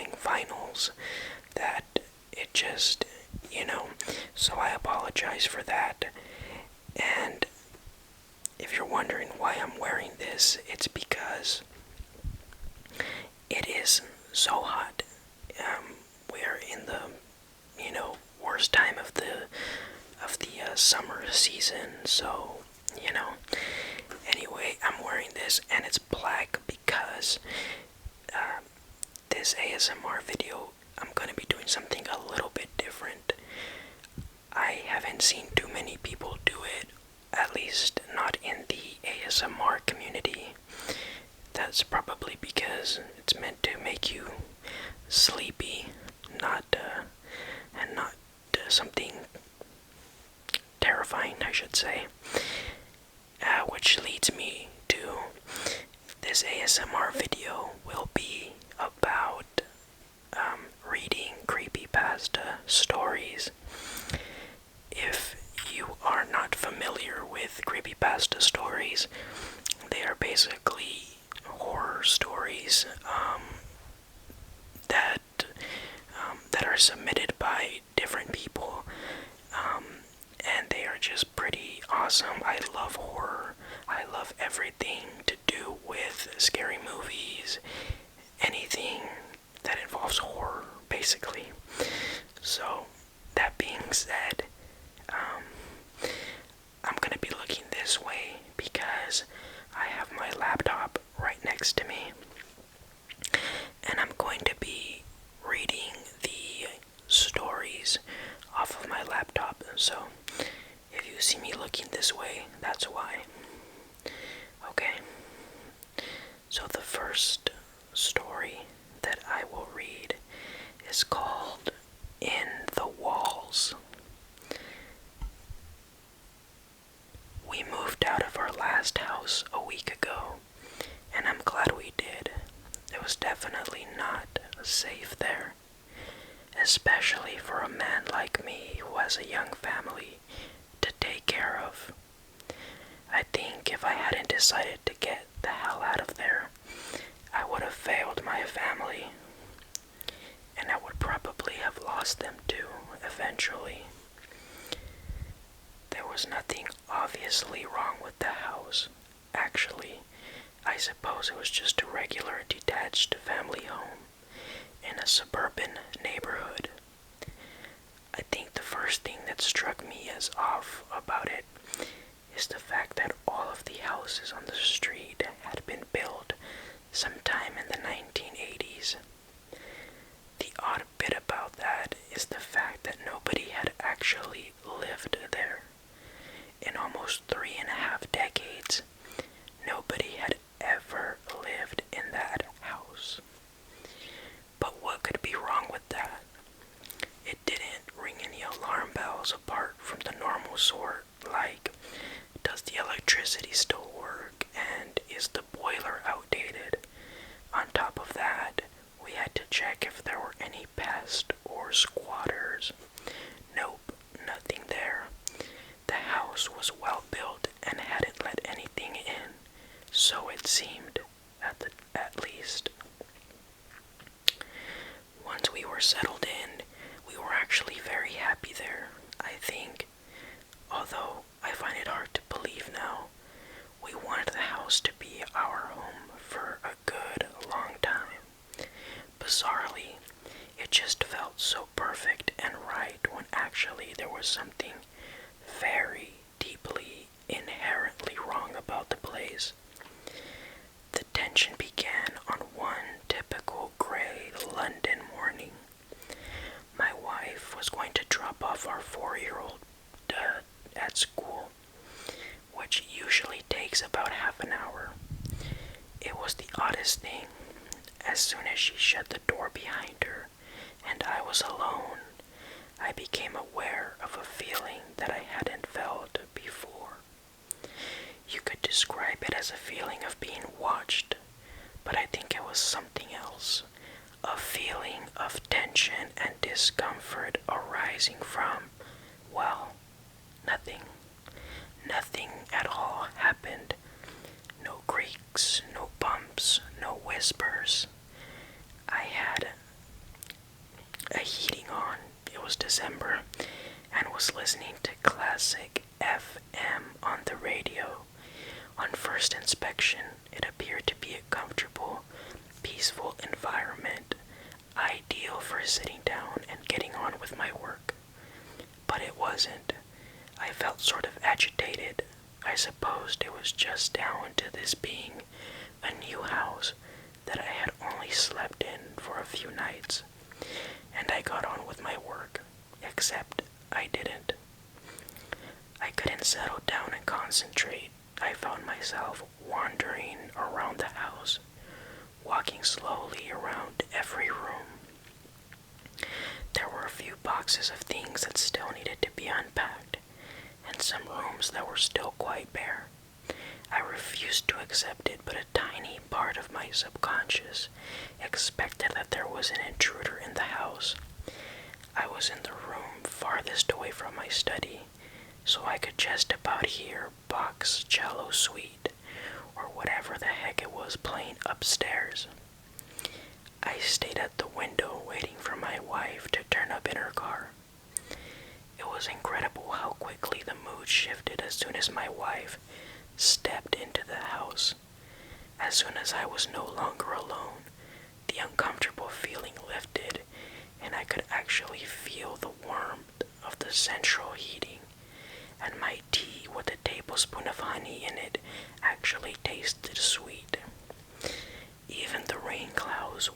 showing finals that it just, so I apologize for that. And if you're wondering why I'm wearing this, it's because it is so hot. We're in the, worst time of the summer season, so, Anyway, I'm wearing this, and it's black because this ASMR video, I'm gonna be doing something a little bit different. I haven't seen too many people do it, at least not in the ASMR community. That's probably because it's meant to make you sleepy, not something terrifying, I should say. Which leads me to this ASMR video will be about reading creepypasta stories. If you are not familiar with creepypasta stories, they are basically horror stories that are submitted by different people, and they are just pretty awesome. I love horror. I love everything to do with scary movies, anything that involves horror, basically. So, that being said, I'm gonna be looking this way because I have my laptop right next to me, and I'm going to be reading the stories off of my laptop. So, if you see me looking this way, that's why. Okay, so the first story that I will read is called In the Walls. We moved out of our last house a week ago, and I'm glad we did. It was definitely not safe there, especially for a man like me who has a young family to take care of. I think if I hadn't decided to get the hell out of there, I would have failed my family, and I would probably have lost them too, eventually. There was nothing obviously wrong with the house. Actually, I suppose it was just a regular detached family home in a suburban neighborhood. I think the first thing that struck me as off about it is the fact that all of the houses on the street had been built sometime in the 1980s. The odd bit about that is the fact that nobody had actually lived there. In almost 3.5 decades, nobody had ever lived in that house. But what could be wrong with that? It didn't ring any alarm bells apart from the normal sort, like, does the electricity still work, and is the boiler outdated? On top of that, we had to check if there were any pests or squatters. Nope, nothing there. The house was well built and hadn't let anything in, so it seemed, at least. Once we were settled in, we were actually very happy there, I think. Although I find it hard to believe now. We wanted the house to be our home for a good long time. Bizarrely, it just felt so perfect and right when actually there was something very deeply, inherently wrong about the place. The tension began on one typical gray London morning. My wife was going to drop off our 4-year-old at school, which usually takes about half an hour. It was the oddest thing. As soon as she shut the door behind her and I was alone, I became aware of a feeling that I hadn't felt before. You could describe it as a feeling of being watched, but I think it was something else. A feeling of tension and discomfort arising from, well, nothing. Nothing at all happened. No creaks, no bumps, no whispers. I had was listening to classic FM on the radio. On first inspection, it appeared to be a comfortable, peaceful environment, ideal for sitting down and getting on with my work. But it wasn't. I felt sort of agitated. I supposed it was just down to this being a new house that I had only slept in for a few nights, and I got on with my work, except I didn't. I couldn't settle down and concentrate. I found myself wandering around the house, walking slowly around every room. There were a few boxes of things that still needed to be unpacked, and some rooms that were still quite bare. I refused to accept it, but a tiny part of my subconscious expected that there was an intruder in the house. I was in the room farthest away from my study, so I could just about hear Bach's cello suite, or whatever the heck it was playing upstairs. I stayed at the window waiting for my wife to turn up in her car. It was incredible how quickly the mood shifted as soon as my wife stepped into the house. As soon as I was no longer alone, the uncomfortable feeling lifted, and I could actually feel the warmth of the central heating, and my tea with a tablespoon of honey in it actually tasted sweet. Even the rain clouds,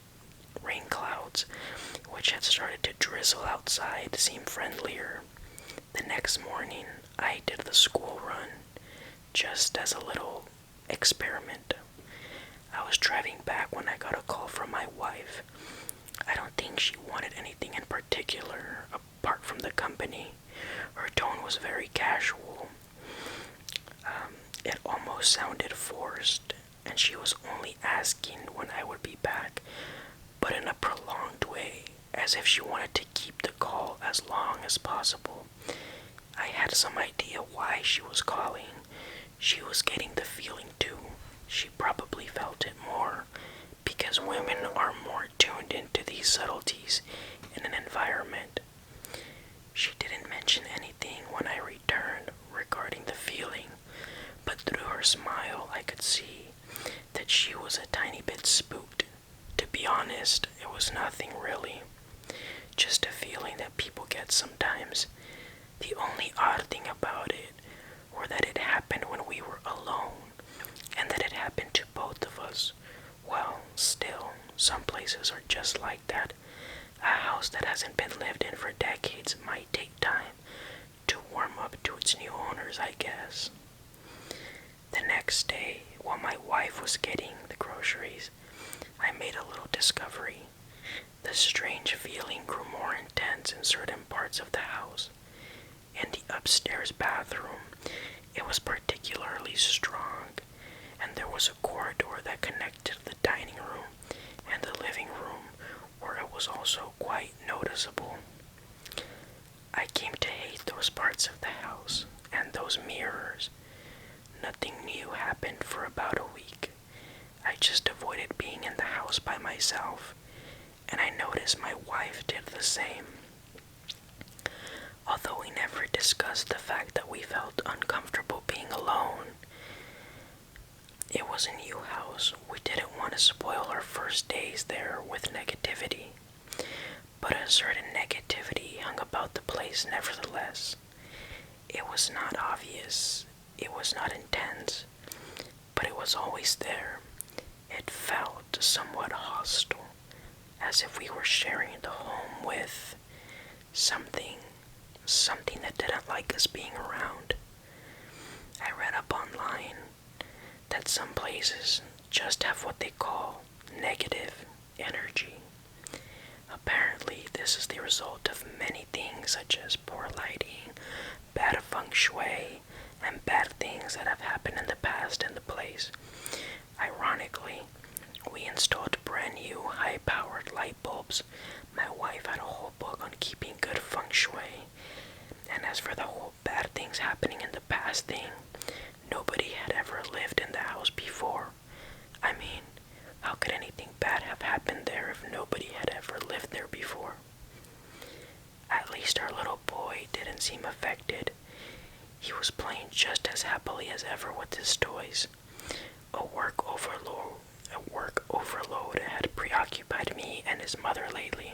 which had started to drizzle outside, seemed friendlier. The next morning, I did the school run, just as a little experiment. I was driving back when I got a call from my wife. I don't think she wanted anything in particular, apart from the company. Her tone was very casual. It almost sounded forced, and she was only asking when I would be back, but in a prolonged way, as if she wanted to keep the call as long as possible. I had some idea why she was calling. She was getting the feeling too. She probably felt it more, because women are more tuned into these subtleties in an environment. She didn't mention anything when I returned regarding the feeling, but through her smile I could see that she was a tiny bit spooked. To be honest, it was nothing really, just a feeling that people get sometimes. The only odd thing about it were that it happened when we were alone, and that it happened to both of us. Well, still, some places are just like that. A house that hasn't been lived in for decades might take time to warm up to its new owners, I guess. The next day, while my wife was getting the groceries, I made a little discovery. The strange feeling grew more intense in certain parts of the house. In the upstairs bathroom, it was particularly strong, and there was a corridor that connected the dining room and the living room where it was also quite noticeable. I came to hate those parts of the house and those mirrors. Nothing new happened for about a week. I just avoided being in the house by myself, and I noticed my wife did the same. Although we never discussed the fact that we felt uncomfortable being alone, it was a new house. We didn't want to spoil our first days there with negativity, but a certain negativity hung about the place nevertheless. It was not obvious, it was not intense, but it was always there. It felt somewhat hostile, as if we were sharing the home with something that didn't like us being around. I read up online that some places just have what they call negative energy. Apparently, this is the result of many things such as poor lighting, bad feng shui, and bad things that have happened in the past in the place. Ironically, we installed brand new high-powered light bulbs. My wife had a whole book on keeping good feng shui. And as for the whole bad things happening in the past thing, nobody had ever lived in the house before. I mean, how could anything bad have happened there if nobody had ever lived there before? At least our little boy didn't seem affected. He was playing just as happily as ever with his toys. A work overload had preoccupied me and his mother lately,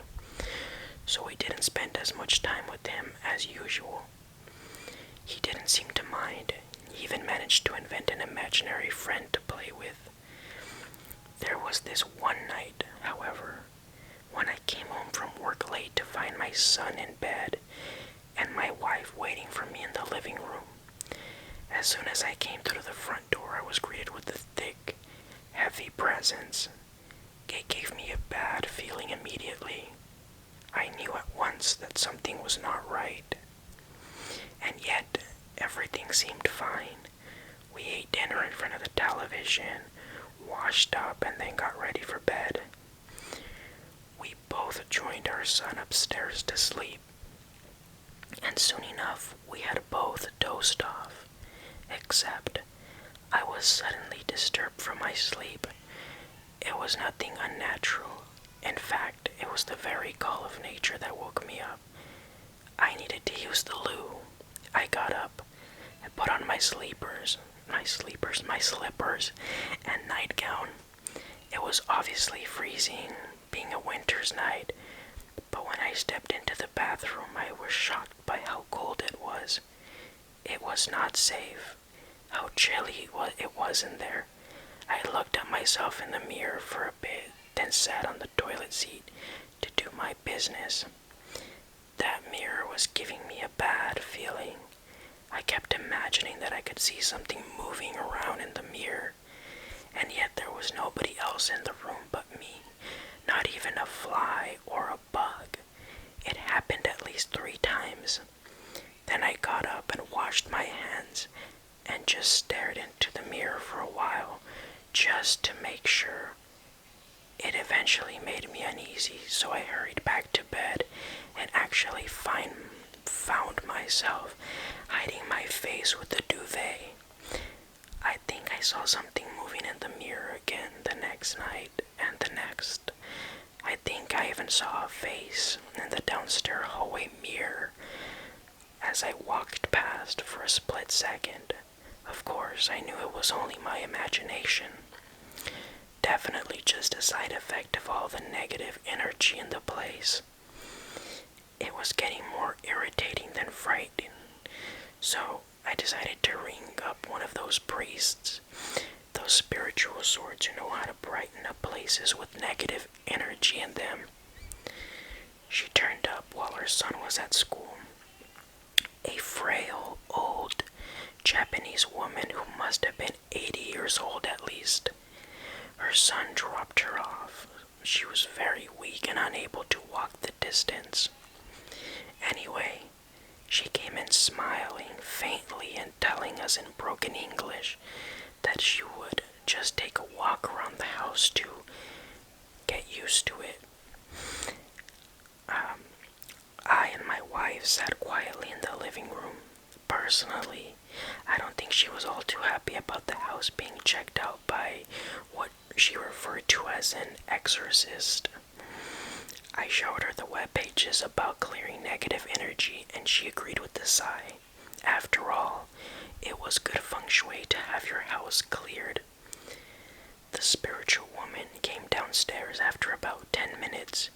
so we didn't spend as much time with him as usual. He didn't seem to mind. He even managed to invent an imaginary friend to play with. There was this one night, however, when I came home from work late to find my son in bed and my wife waiting for me in the living room. As soon as I came through the front door, I was greeted with a thick, heavy presence. It gave me a bad feeling immediately. I knew at once that something was not right. And yet, everything seemed fine. We ate dinner in front of the television, washed up, and then got ready for bed. We both joined our son upstairs to sleep, and soon enough we had both dozed off, except I was suddenly disturbed from my sleep. It was nothing unnatural. In fact, it was the very call of nature that woke me up. I needed to use the loo. I got up and put on my slippers, and nightgown. It was obviously freezing, being a winter's night, but when I stepped into the bathroom, I was shocked by how cold it was. It was not safe. How chilly it was in there. I looked at myself in the mirror for a bit, then sat on the toilet seat to do my business. That mirror was giving me a bad feeling. I kept imagining that I could see something moving around in the mirror, and yet there was nobody else in the room but me, not even a fly or a bug. It happened at least 3 times. Then I got up and washed my hands and just stared into the mirror for a while, just to make sure. It eventually made me uneasy, so I hurried back to bed and actually found myself hiding my face with the duvet. I think I saw something moving in the mirror again the next night and the next. I think I even saw a face in the downstairs hallway mirror as I walked past for a split second. Of course, I knew it was only my imagination. Definitely just a side effect of all the negative energy in the place. It was getting more irritating than frightening, so I decided to ring up one of those priests, those spiritual sorts who know how to brighten up places with negative energy in them. She turned up while her son was at school. A frail, old Japanese woman who must have been 80 years old at least. Her son dropped her off. She was very weak and unable to walk the distance. Anyway, she came in smiling faintly and telling us in broken English that she would just take a walk around the house to get used to it. I and my wife sat quietly in the living room. Personally, I don't think she was all too happy about the house being checked out by what she referred to as an exorcist. I showed her the web pages about clearing negative energy, and she agreed with the sigh. After all, it was good feng shui to have your house cleared. The spiritual woman came downstairs after about 10 minutes.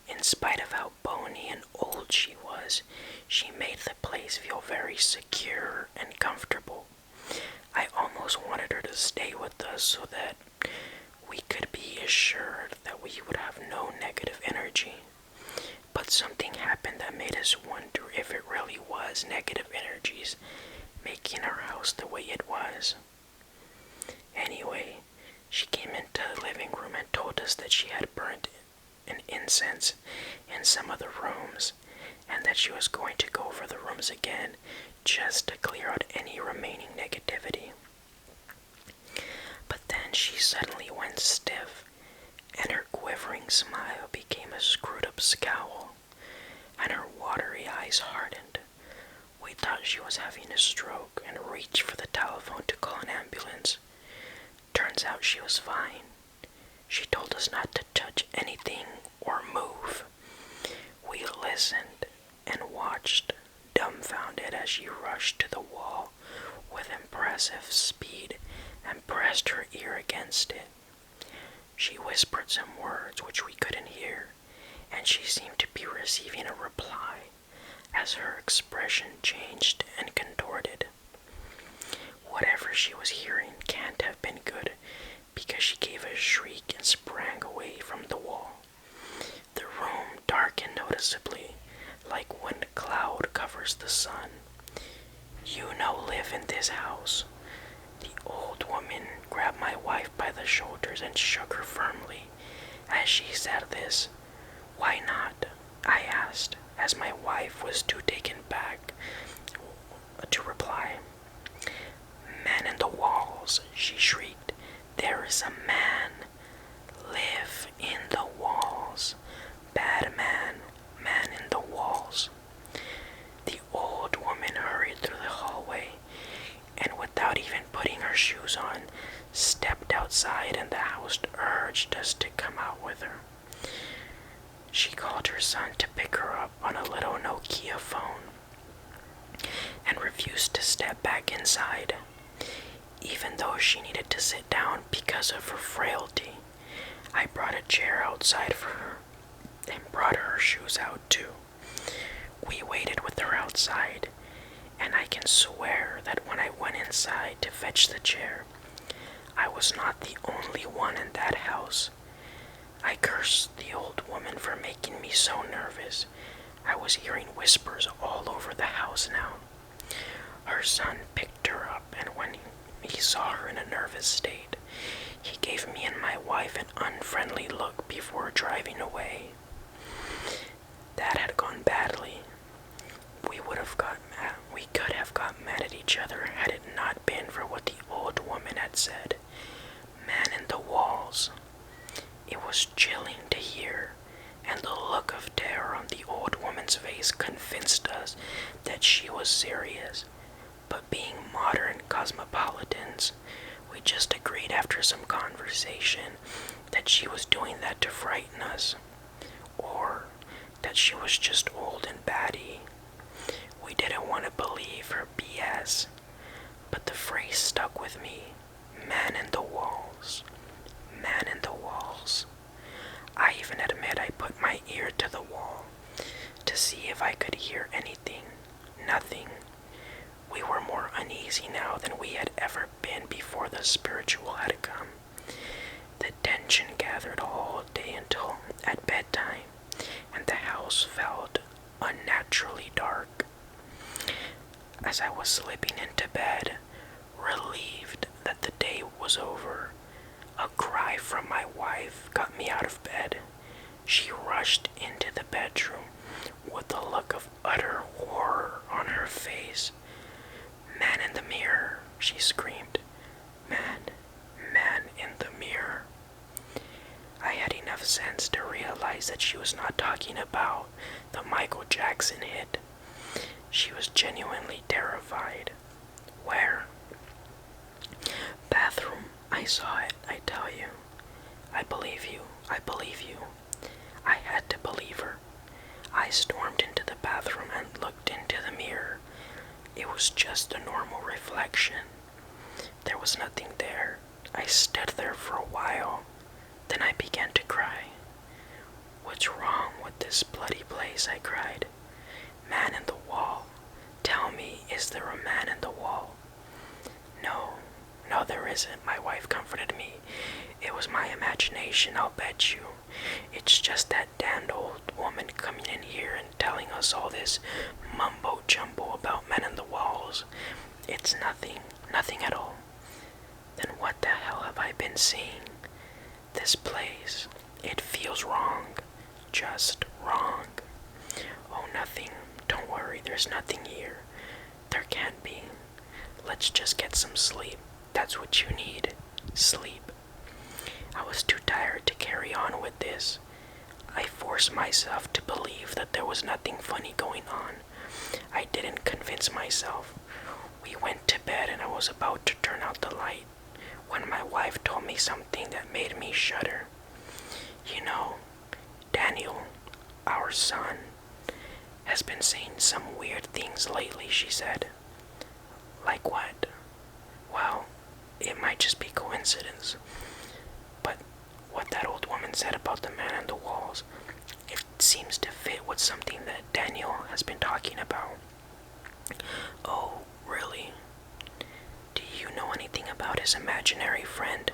In spite of how bony and old she was, she made the place feel very secure and comfortable. I almost wanted her to stay with us so that we could be assured that we would have no negative energy. But something happened that made us wonder if it really was negative energies making our house the way it was. Anyway, she came into the living room and told us that she had burnt an incense in some of the rooms, and that she was going to go over the rooms again just to clear out any remaining negativity. But then she suddenly went stiff, and her quivering smile became a screwed-up scowl, and her watery eyes hardened. We thought she was having a stroke and reached for the telephone to call an ambulance. Turns out she was fine. She told us not to touch anything or move. We listened, and she seemed to be receiving a reply as her expression changed and contorted. Whatever she was hearing can't have been good, because she gave a shriek and sprang away from the wall. The room darkened noticeably, like when a cloud covers the sun. "You no live in this house." The old woman grabbed my wife by the shoulders and shook her firmly as she said this. "Why not?" I asked, as my wife was too taken back to reply. "Man in the walls," she shrieked. "There is a man. Live in the walls. Bad man. Man in the walls." The old woman hurried through the hallway, and without even putting her shoes on, stepped outside, and the house urged us to come out with her. She called her son to pick her up on a little Nokia phone and refused to step back inside, even though she needed to sit down because of her frailty. I brought a chair outside for her and brought her shoes out too. We waited with her outside, and I can swear that when I went inside to fetch the chair, I was not the only one in that house. I cursed the old woman for making me so nervous. I was hearing whispers all over the house now. Her son picked her up, and when he saw her in a nervous state, he gave me and my wife an unfriendly look before driving away. That had gone badly. We could have got mad at each other had it not been for what the old woman had said. Man in the walls. It was chilling to hear, and the look of terror on the old woman's face convinced us that she was serious. But being modern cosmopolitans, we just agreed after some conversation that she was doing that to frighten us, or that she was just old and batty. We didn't want to believe her BS, but the phrase stuck with me. Man in the walls. Man in the walls. I even admit I put my ear to the wall to see if I could hear anything. Nothing. We were more uneasy now than we had ever been before the spiritual had come. The tension gathered all day until at bedtime, and the house felt unnaturally dark. As I was slipping into bed, relieved that the day was over, a cry from my wife got me out of bed. She rushed into the bedroom with a look of utter horror on her face. "Man in the mirror," she screamed. Man in the mirror." I had enough sense to realize that she was not talking about the Michael Jackson hit. She was genuinely terrified. "Where?" "Bathroom. I saw it, I tell you." I believe you. I had to believe her. I stormed into the bathroom and looked into the mirror. It was just a normal reflection. There was nothing there. I stood there for a while. Then I began to cry. "What's wrong with this bloody place?" I cried. "Man in the wall. Tell me, is there a man in the wall?" No, there isn't," my wife comforted me. "It was my imagination, I'll bet you. It's just that damned old woman coming in here and telling us all this mumbo-jumbo about men in the walls. It's nothing at all." "Then what the hell have I been seeing? This place, it feels wrong. Just wrong." "Oh, nothing. Don't worry, there's nothing here. There can't be. Let's just get some sleep. That's what you need. Sleep." I was too tired to carry on with this. I forced myself to believe that there was nothing funny going on. I didn't convince myself. We went to bed and I was about to turn out the light when my wife told me something that made me shudder. "You know, Daniel, our son, has been saying some weird things lately," she said. "Like what?" "Well, it might just be coincidence, but what that old woman said about the man in the walls, it seems to fit with something that Daniel has been talking about. Oh, really? Do you know anything about his imaginary friend?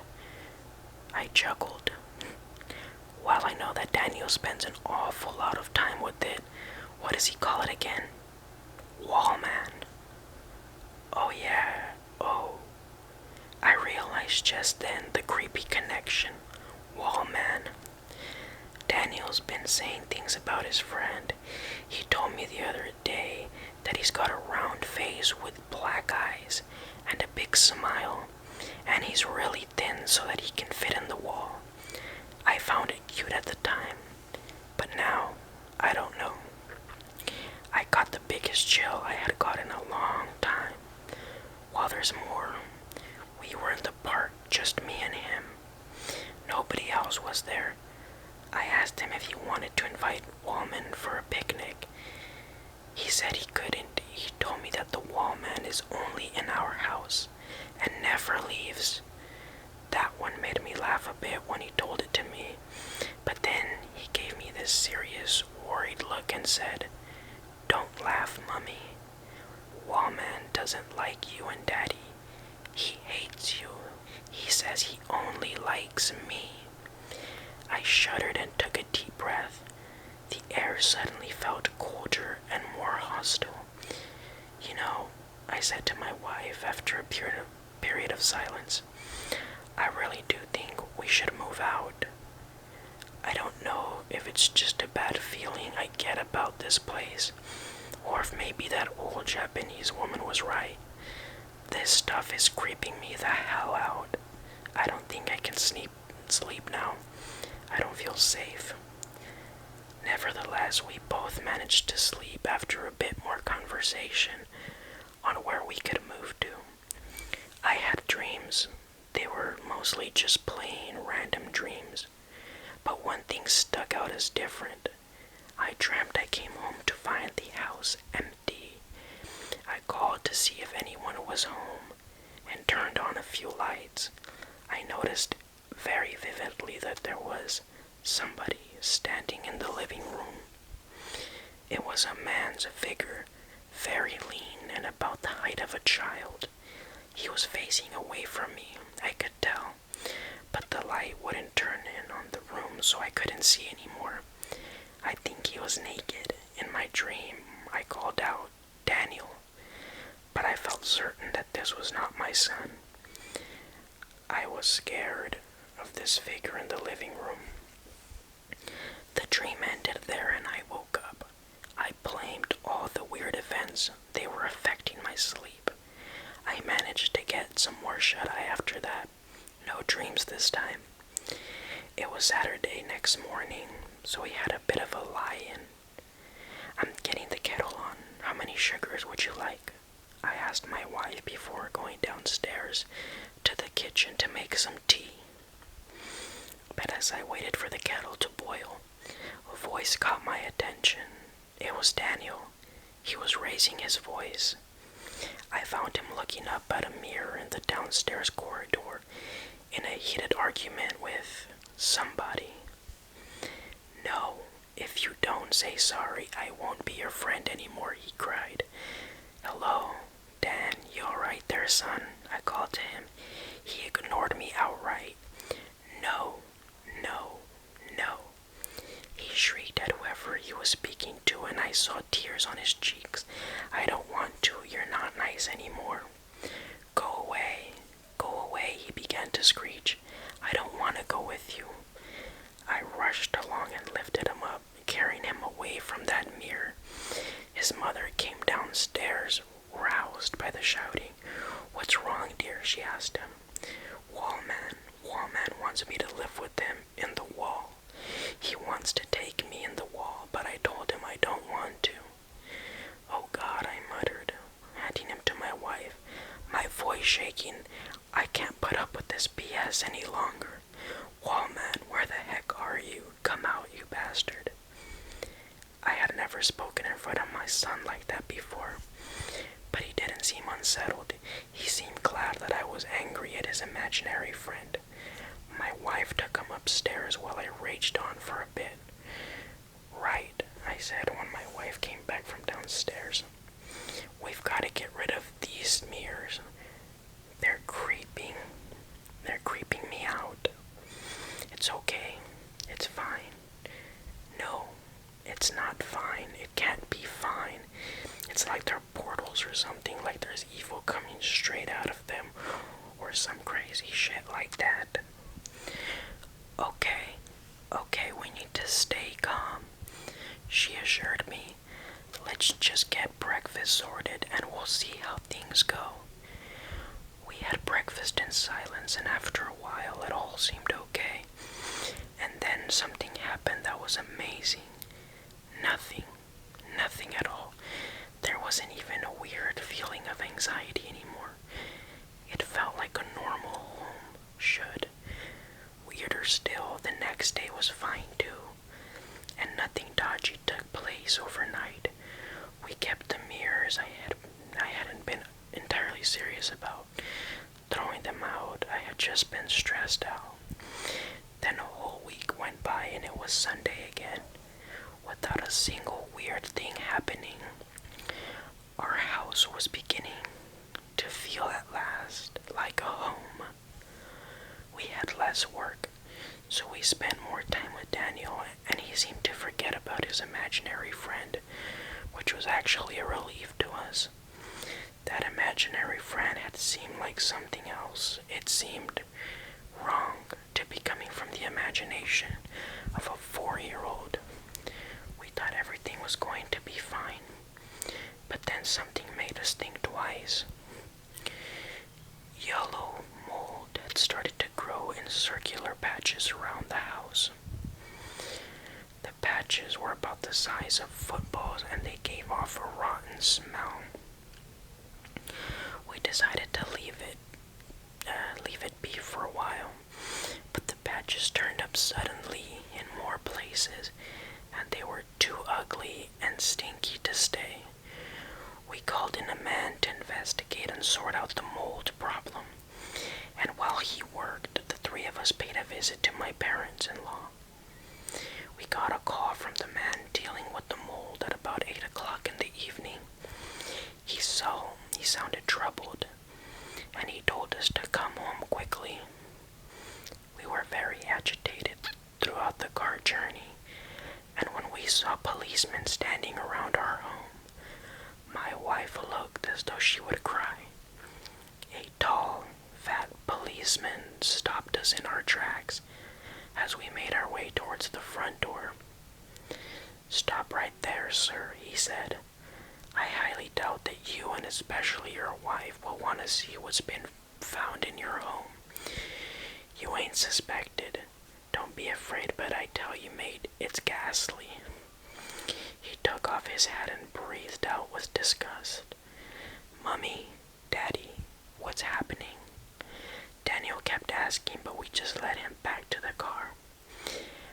I chuckled. While I know that Daniel spends an awful lot of time with it, what does he call it again? Wallman. Oh yeah, oh. I realized just then the creepy connection. Wallman. Daniel's been saying things about his friend. He told me the other day that he's got a round face with black eyes and a big smile, and he's really thin so that he can fit in the wall. I found it cute at the time, but now, I don't know. I got the biggest chill I had got in a long time. Well, there's more. We were in the park, just me and him. Nobody else was there. I asked him if he wanted to invite Wallman for a picnic. He said he couldn't. He told me that the Wallman is only in our house and never leaves. That one made me laugh a bit when he told it to me, but then he gave me this serious, worried look and said, "Don't laugh, Mummy. Wallman doesn't like you and Daddy. He hates you. He says he only likes me." I shuddered and took a deep breath. The air suddenly felt colder and more hostile. "You know," I said to my wife after a period of silence, "I really do think we should move out. I don't know if it's just a bad feeling I get about this place, or if maybe that old Japanese woman was right. This stuff is creeping me the hell out. I don't think I can sleep now. I don't feel safe." Nevertheless, we both managed to sleep after a bit more conversation on where we could move to. I had dreams. They were mostly just plain random dreams, but one thing stuck out as different. I dreamt I came home to find the house empty. I called to see if anyone was home and turned on a few lights. I noticed very vividly that there was somebody standing in the living room. It was a man's figure, very lean and about the height of a child. He was facing away from me, I could tell, but the light wouldn't turn in on the room so I couldn't see anymore. I think he was naked. In my dream, I called out, "Daniel," but I felt certain that this was not my son. I was scared of this figure in the living room. The dream ended there and I woke up. I blamed all the weird events. They were affecting my sleep. I managed to get some more shut-eye after that. No dreams this time. It was Saturday next morning, so we had a bit of a lie-in. "I'm getting the kettle on. How many sugars would you like?" I asked my wife before going downstairs to the kitchen to make some tea. But as I waited for the kettle to boil, a voice caught my attention. It was Daniel. He was raising his voice. I found him looking up at a mirror in the downstairs corridor in a heated argument with somebody. "No, if you don't say sorry, I won't be your friend anymore," he cried. "Hello, Dan, you alright there, son?" I called to him. He ignored me outright. "No, no, no." He shrieked at whoever he was speaking to, and I saw tears on his cheeks. "I don't want to. You're not nice anymore." Go away, he began to screech. "I don't want to go with you." I rushed along and lifted him up, carrying him away from that mirror. His mother came downstairs, roused by the shouting. "What's wrong, dear?" she asked him. Wallman wants me to live with him in the wall. He wants to take me in the wall, but I told him I don't want to." "Oh God," I muttered, handing him to my wife, my voice shaking. "I can't put up with this BS any longer. Wallman, where the heck are you? Come out, you bastard." I had never spoken in front of my son like that before, but he didn't seem unsettled. He seemed glad that I was angry at his imaginary friend. My wife took him upstairs while I raged on for a bit. "Right, said when my wife came back from downstairs. We've got to get rid of these mirrors. They're creeping. They're creeping me out. It's okay. It's fine. No, it's not fine. It can't be fine. It's like they're portals or something, like there's evil coming straight out of them, or some crazy shit like that. Okay, we need to stay calm, she assured me. Let's just get breakfast sorted and we'll see how things go. We had breakfast in silence, and after a while it all seemed okay. And then something happened that was amazing. Nothing at all. There wasn't even a weird feeling of anxiety anymore. It felt like a normal home should. Weirder still, the next day was fine too, and nothing dodgy took place overnight. We kept the mirrors. I hadn't been entirely serious about throwing them out. I had just been stressed out. Then a whole week went by and it was Sunday again, without a single weird thing happening. Our house was beginning to feel at last like a home. We had less work, so we spent more time with Daniel, and he seemed to forget about his imaginary friend, which was actually a relief to us. That imaginary friend had seemed like something else. It seemed wrong to be coming from the imagination of a 4-year-old. We thought everything was going to be fine, but then something made us think twice. Yellow mold had started to grow in circular patches around the house. The patches were about the size of footballs and they gave off a rotten smell. We decided to leave it be for a while, but the patches turned up suddenly in more places, and they were too ugly and stinky to stay. We called in a man to investigate and sort out the mold problem, and while he worked, the three of us paid a visit to my parents-in-law. We got a call from the man dealing with the mold at about 8 o'clock in the evening. He sounded troubled, and he told us to come home quickly. We were very agitated throughout the car journey, and when we saw policemen standing around our home, my wife looked as though she would cry. A tall, fat policeman stopped us in our tracks as we made our way towards the front door. "Stop right there, sir," he said. "I highly doubt that you, and especially your wife, will want to see what's been found in your home. You ain't suspected. Don't be afraid, but I tell you, mate, it's ghastly." He took off his hat and breathed out with disgust. "Mummy, Daddy, what's happening?" Daniel kept asking, but we just led him back to the car.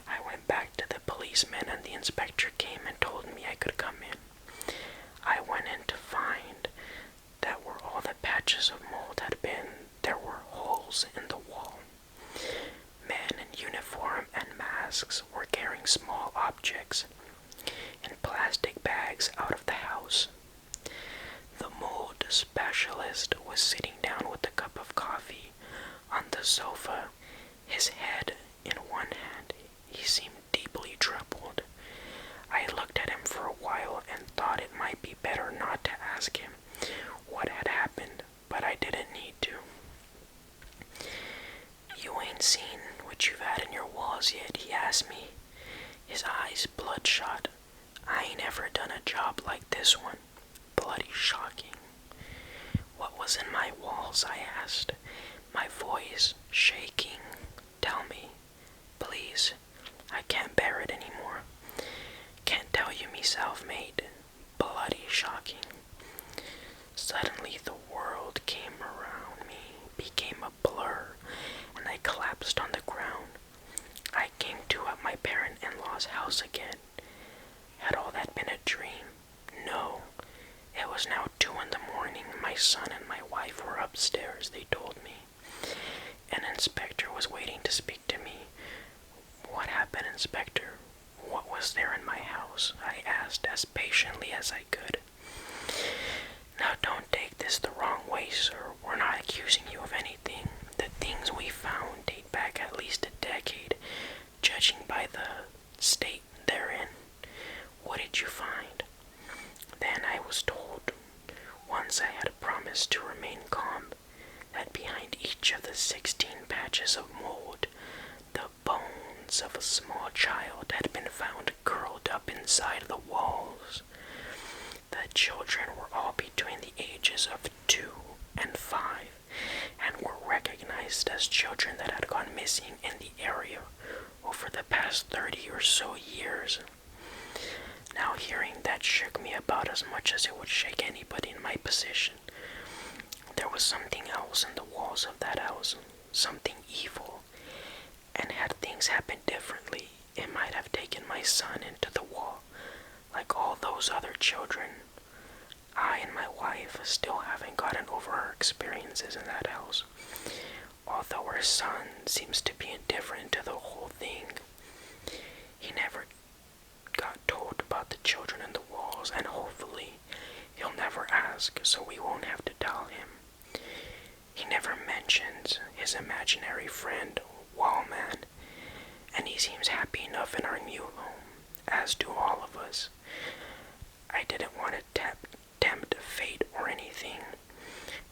I went back to the policeman and the inspector came and told me I could come in. I went in to find that where all the patches of mold had been, there were holes in the wall. Men in uniform and masks were carrying small objects in plastic bags out of the house. The mold specialist was sitting down with a cup of coffee on the sofa, his head in one hand. He seemed deeply troubled. I looked at him for a while and thought it might be better not to ask him what had happened, but I didn't need to. "You ain't seen what you've had in your walls yet?" he asked me, his eyes bloodshot. "I ain't ever done a job like this one. Bloody shocking." "What was in my walls?" I asked, my voice shaking. "Tell me, please. I can't bear it anymore. Can't tell you myself, mate. Bloody shocking." Suddenly the world came around me, became a blur, and I collapsed on the ground. I came to at my parent-in-law's house again. Had all that been a dream? No. It was now 2 in the morning. My son and my wife were upstairs, they told me. An inspector was waiting to speak to me. "What happened, Inspector? What was there in my house?" I asked as patiently as I could. "Now don't take this the wrong way, sir. We're not accusing you of anything. The things we found date back at least a decade, judging by the state they're in." "What did you find?" Then I was told, once I had promised to remain calm, that behind each of the 16 patches of mold, the bones of a small child had been found curled up inside the walls. The children were all between the ages of 2 and 5, and were recognized as children that had gone missing in the area over the past 30 or so years. Now, hearing that shook me about as much as it would shake anybody in my position. There was something else in the walls of that house, something evil, and had things happened differently, it might have taken my son into the wall, like all those other children. I and my wife still haven't gotten over our experiences in that house, although our son seems to be indifferent to the whole thing. He never got told about the children in the walls, and hopefully he'll never ask, so we won't have to tell him. He never mentions his imaginary friend, Wallman, and he seems happy enough in our new home, as do all of us. I didn't want to tempt fate or anything,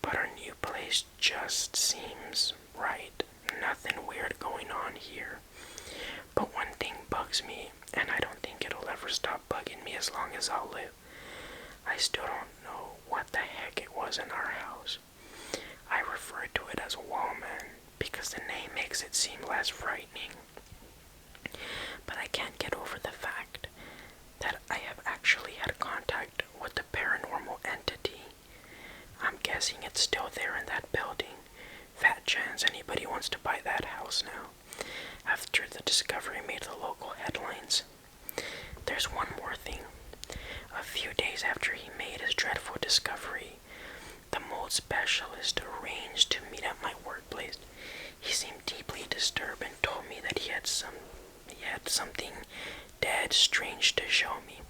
but our new place just seems right. Nothing weird going on here. But one thing bugs me, and I don't think it'll ever stop bugging me as long as I'll live. I still don't know what the heck it was in our house. I refer to it as Wallman because the name makes it seem less frightening. But I can't get over the fact that I have actually had contact with the paranormal entity. I'm guessing it's still there in that building. Fat chance anybody wants to buy that house now, after the discovery made the local headlines. There's one more thing. A few days after he made his dreadful discovery, the mold specialist arranged to meet at my workplace. He seemed deeply disturbed and told me that he had something dead strange to show me.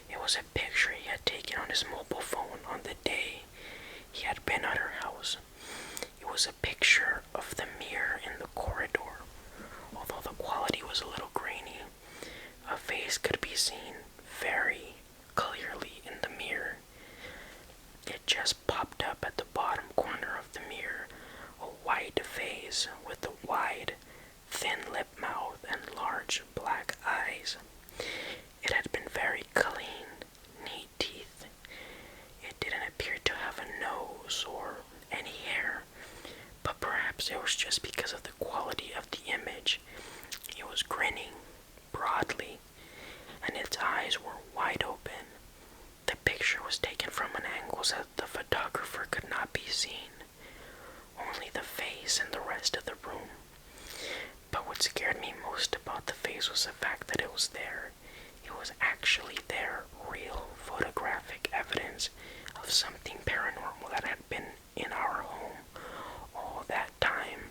It was a picture he had taken on his mobile phone on the day he had been at her house. It was a picture of the mirror in the corridor. Although the quality was a little grainy, a face could be seen very clearly in the mirror. It just popped up at the bottom corner of the mirror, a white face with a wide, thin lip mouth and large black eyes. It had been very clean, neat teeth. It didn't appear to have a nose or any hair, but perhaps it was just because of the quality of the image. It was grinning broadly, and its eyes were wide open. The picture was taken from an angle so that the photographer could not be seen, only the face and the rest of the room. But what scared me most about the face was the fact that it was there. It was actually there, real photographic evidence of something paranormal that had been in our home all that time.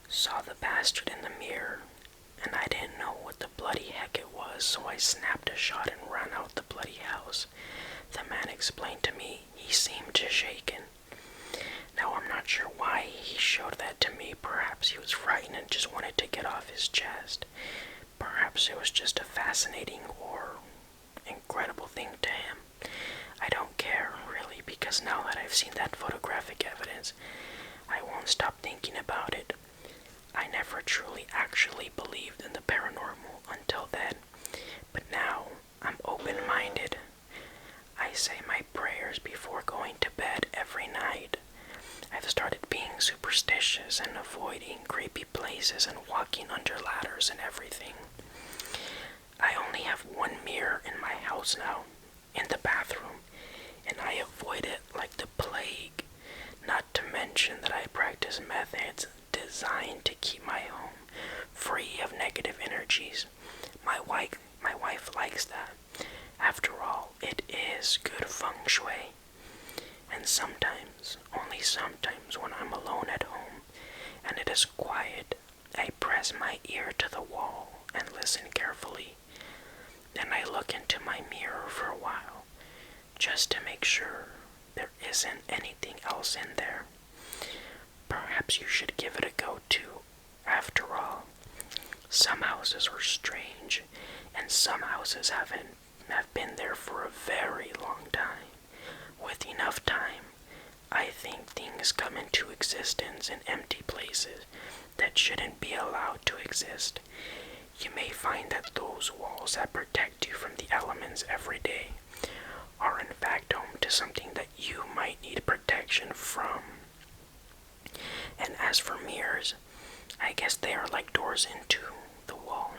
Saw the bastard in the mirror, and I didn't know what the bloody heck it was, so I snapped a shot and ran out the bloody house. The man explained to me he seemed shaken. Now, I'm not sure why he showed that to me. Perhaps he was frightened and just wanted to get off his chest. Perhaps it was just a fascinating or incredible thing to him. I don't care, really, because now that I've seen that photographic evidence, I won't stop thinking about it. I never truly actually believed in the paranormal until then, but now I'm open-minded. I say my prayers before going to bed every night. I've started being superstitious and avoiding creepy places and walking under ladders and everything. I only have one mirror in my house now, in the bathroom, and I avoid it like the plague. Not to mention that I practice methods designed to keep my home free of negative energies. My wife likes that. After all, it is good feng shui. And sometimes, only sometimes, when I'm alone at home and it is quiet, I press my ear to the wall and listen carefully. Then I look into my mirror for a while, just to make sure there isn't anything else in there. Perhaps you should give it a go too. After all, some houses are strange, and some houses have been there for a very long time. With enough time, I think things come into existence in empty places that shouldn't be allowed to exist. You may find that those walls that protect you from the elements every day are in fact home to something that you might need protection from. And as for mirrors, I guess they are like doors into the wall.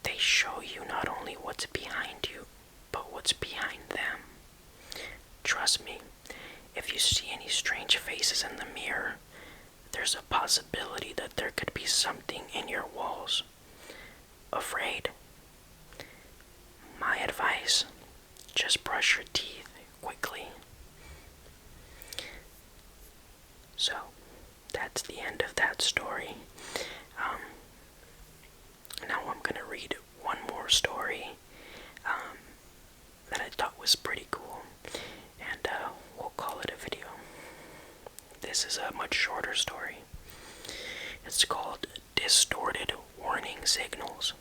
They show you not only what's behind you, but what's behind them. Trust me, if you see any strange faces in the mirror, there's a possibility that there could be something in your walls. Afraid? My advice, just brush your teeth quickly. So, that's the end of that story. Now I'm going to read one more story that I thought was pretty cool, and we'll call it a video. This is a much shorter story. It's called Distorted Warning Signals.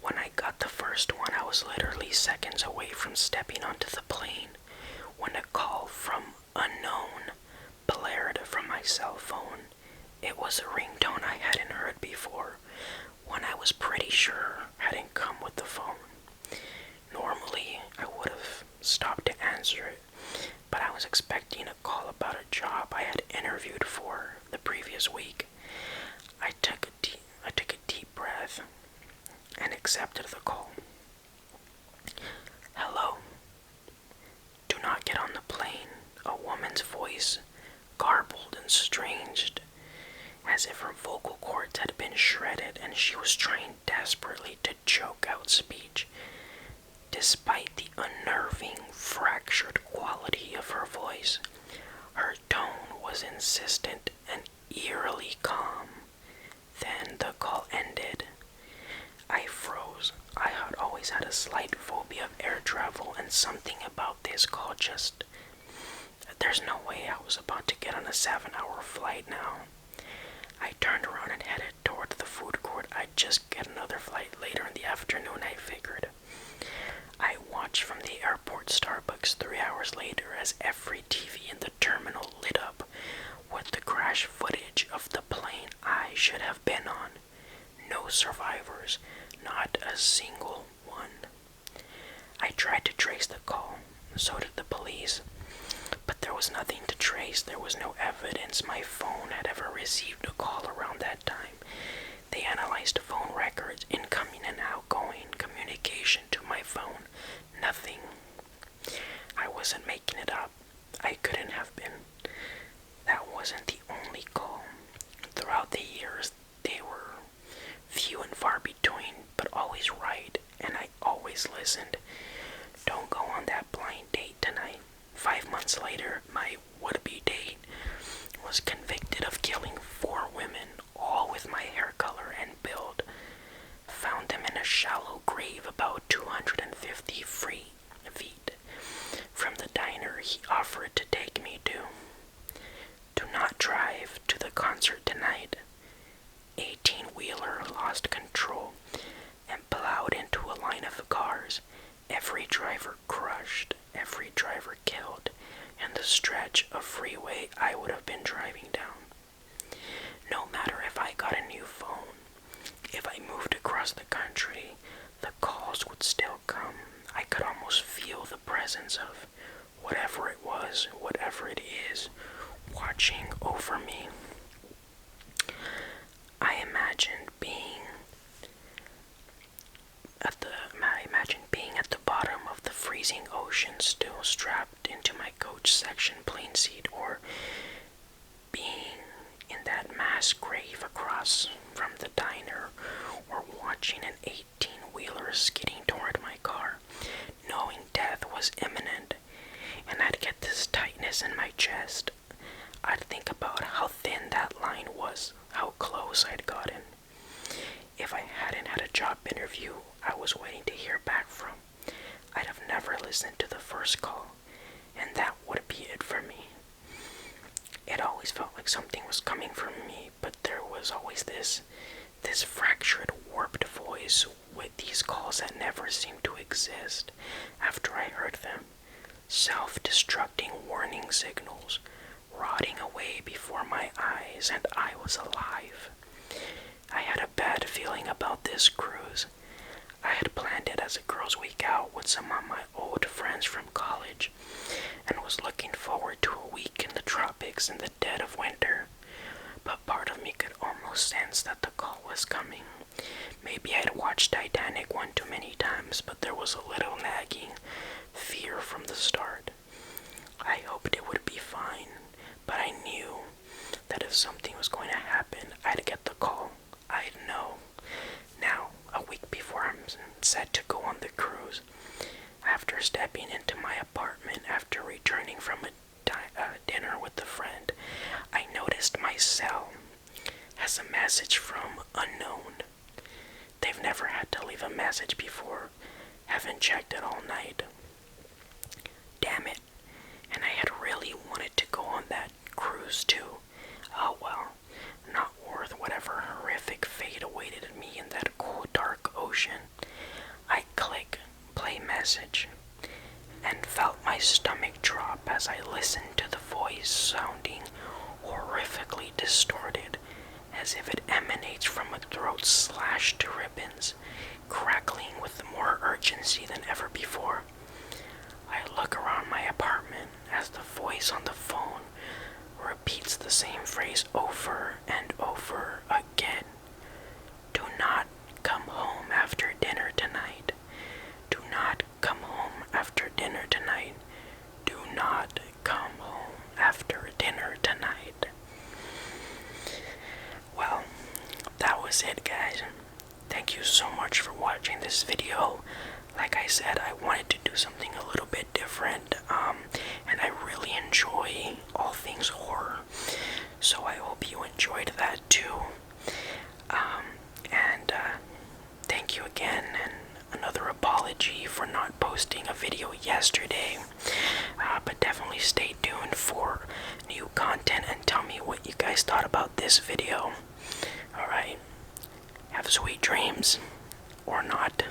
When I got the first one, I was literally seconds away from stepping onto the plane when a call from unknown blared from my cell phone. It was a ringtone I hadn't heard before, one I was pretty sure hadn't come with the phone. Normally, I would have stopped to answer it, but I was expecting a call about a job I had interviewed for the previous week. I took a deep breath and accepted the call. Hello. Do not get on the plane. A woman's voice, garbled and strange, as if her vocal cords had been shredded and she was trying desperately to choke out speech. Despite the unnerving, fractured quality of her voice, her tone was insistent and eerily calm. Then the call ended. I froze. I had always had a slight phobia of air travel, and something about this call just... There's no way I was about to get on a 7-hour flight now. I turned around and headed toward the food court. I'd just get another flight later in the afternoon, I figured. I watched from the airport Starbucks 3 hours later as every TV in the terminal lit up with the crash footage of the plane I should have been on. No survivors, not a single one. I tried to trace the call, so did the police, but there was nothing to trace. There was no evidence my phone had ever received a call around that time. They analyzed phone records, incoming and outgoing communication to my phone. Nothing. I wasn't making it up. I couldn't have been. That wasn't the only call. Throughout the years, they were few and far between, but always right, and I always listened. Don't go on that blind date tonight. 5 months later, my would-be date was convicted of killing 4 women, all with my hair color and build. Found them in a shallow grave about 250 feet from the diner he offered to take me to. Do not drive to the concert tonight. 18-wheeler lost control and plowed into a line of cars. Every driver crushed, every driver killed, and the stretch of freeway I would have been driving down. No matter if I got a new phone, if I moved across the country, the calls would still come. I could almost feel the presence of whatever it was, whatever it is, watching over me. I imagined being at the bottom of the freezing ocean, still strapped into my coach section plane seat, or being in that mass grave across from the diner, or watching an 18-wheeler skidding toward my car, knowing death was imminent, and I'd get this tightness in my chest. I'd think about how thin that line was, how close I'd gotten. of you I was waiting to hear back from. I'd have never listened to the first call, and that would be it for me. It always felt like something was coming from me, but there was always this fractured, warped voice with these calls that never seemed to exist after I heard them. Self-destructing warning signals, rotting away before my eyes, and I was alive. I had a bad feeling about this cruise. I had planned it as a girls' week out with some of my old friends from college, and was looking forward to a week in the tropics in the dead of winter. But part of me could almost sense that the call was coming. Maybe I'd watched Titanic one too many times, but there was a little nagging fear from the start. I hoped it would be fine, but I knew that if something was going to happen, I'd get the call. I'd know. Now, a week before I'm set to go on the cruise, after stepping into my apartment after returning from a dinner with a friend, I noticed my cell has a message from unknown. They've never had to leave a message before. Haven't checked it all night. Damn it. And I had really wanted to go on that cruise too. Oh well, not worth whatever horrific fate awaited me in that cold, dark ocean. I click play message and felt my stomach drop as I listened to the voice sounding horrifically distorted, as if it emanates from a throat slashed to ribbons, crackling with more urgency than ever before. I look around my apartment as the voice on the phone repeats the same phrase over and over again. Do not come home after dinner tonight. Do not come home after dinner tonight. Do not come home after dinner tonight. Well, that was it, guys. Thank you so much for watching this video. Like I said, I wanted to do something a little bit different, and I really enjoy all things horror, so I hope you enjoyed that too. And thank you again, and another apology for not posting a video yesterday, but definitely stay tuned for new content and tell me what you guys thought about this video. Alright, have sweet dreams, or not.